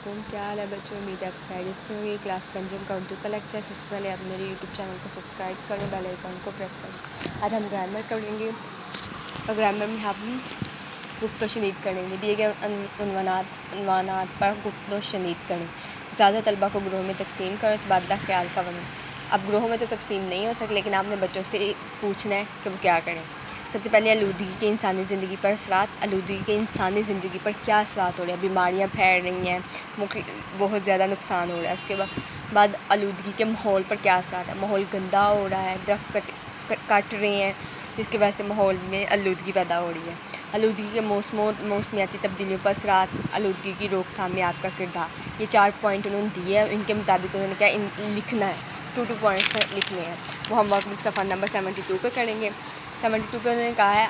علیکم، کیا حال ہے بچوں؟ امید ہے آپ خیریت سے ہوں گے۔ کلاس 5 کا اردو کا لیکچر۔ سب سے پہلے آپ میرے یوٹیوب چینل کو سبسکرائب کریں، بیل آئیکن کو پریس کریں۔ آج ہم گرامر کریں گے اور گرامر میں ہم گفت و شنید کریں گے۔ دیے گئے عنوانات پر گفت و شنید کریں۔ زیادہ طلبہ کو گروہ میں تقسیم کریں، تبادلہ خیال کا ورنہ۔ اب گروہوں میں تو تقسیم نہیں ہو سکتی، لیکن آپ نے بچوں سے پوچھنا ہے کہ وہ کیا کریں۔ سب سے پہلے آلودگی کے انسانی زندگی پر اثرات۔ آلودگی کے انسانی زندگی پر کیا اثرات ہو رہے ہیں؟ بیماریاں پھیل رہی ہیں، بہت زیادہ نقصان ہو رہا ہے۔ اس کے بعد آلودگی کے ماحول پر کیا اثرات ہے؟ ماحول گندا ہو رہا ہے، درخت کٹ رہے ہیں، جس کی وجہ سے ماحول میں آلودگی پیدا ہو رہی ہے۔ آلودگی کے موسمیاتی تبدیلیوں پر اثرات۔ آلودگی کی روک تھام میں آپ کا کردار۔ یہ 4 پوائنٹ انہوں نے دیے ہیں، ان کے مطابق انہوں نے کیا لکھنا ہے، 2 پوائنٹس لکھنے ہیں۔ وہ ہم ورک بک صفحہ نمبر 72 پہ کریں گے۔ 72 پہ انہوں نے کہا ہے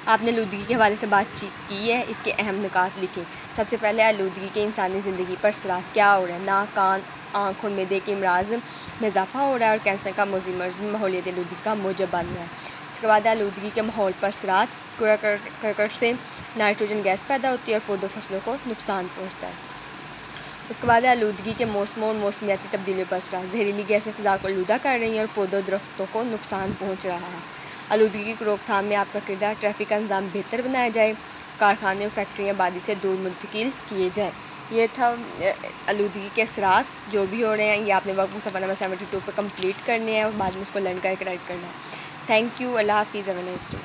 آپ نے آلودگی کے حوالے سے بات چیت کی ہے، اس کے اہم نکات لکھیں۔ سب سے پہلے آلودگی کے انسانی زندگی پر اثرات کیا ہو رہے ہیں؟ ناک، کان، آنکھ اور معدے کے امراض میں اضافہ ہو رہا ہے اور کینسر کا موذی مرض ماحولیاتی آلودگی کا موجب بن رہا ہے۔ اس کے بعد آلودگی کے ماحول پر اثرات۔ کوڑا کرکٹ سے نائٹروجن گیس پیدا ہوتی ہے اور پودوں فصلوں کو نقصان پہنچتا ہے۔ اس کے بعد آلودگی کے موسموں اور موسمیاتی تبدیلیوں پر اثرات۔ زہریلی گیسیں فضا کو آلودہ کر رہی ہیں اور پودوں درختوں کو نقصان پہنچ رہا ہے۔ آلودگی کی روک تھام میں آپ کا کردار۔ ٹریفک کا نظام بہتر بنایا جائے، کارخانے اور فیکٹریاں آبادی سے دور منتقل کیے جائیں۔ یہ تھا آلودگی کے اثرات جو بھی ہو رہے ہیں، یہ آپ نے ورک بک صفحہ نمبر 72 پہ کمپلیٹ کرنے ہیں اور بعد میں اس کو لرن کر کے رائٹ کرنا ہے۔ تھینک یو، اللہ حافظ، ہیو اے نائس ڈے۔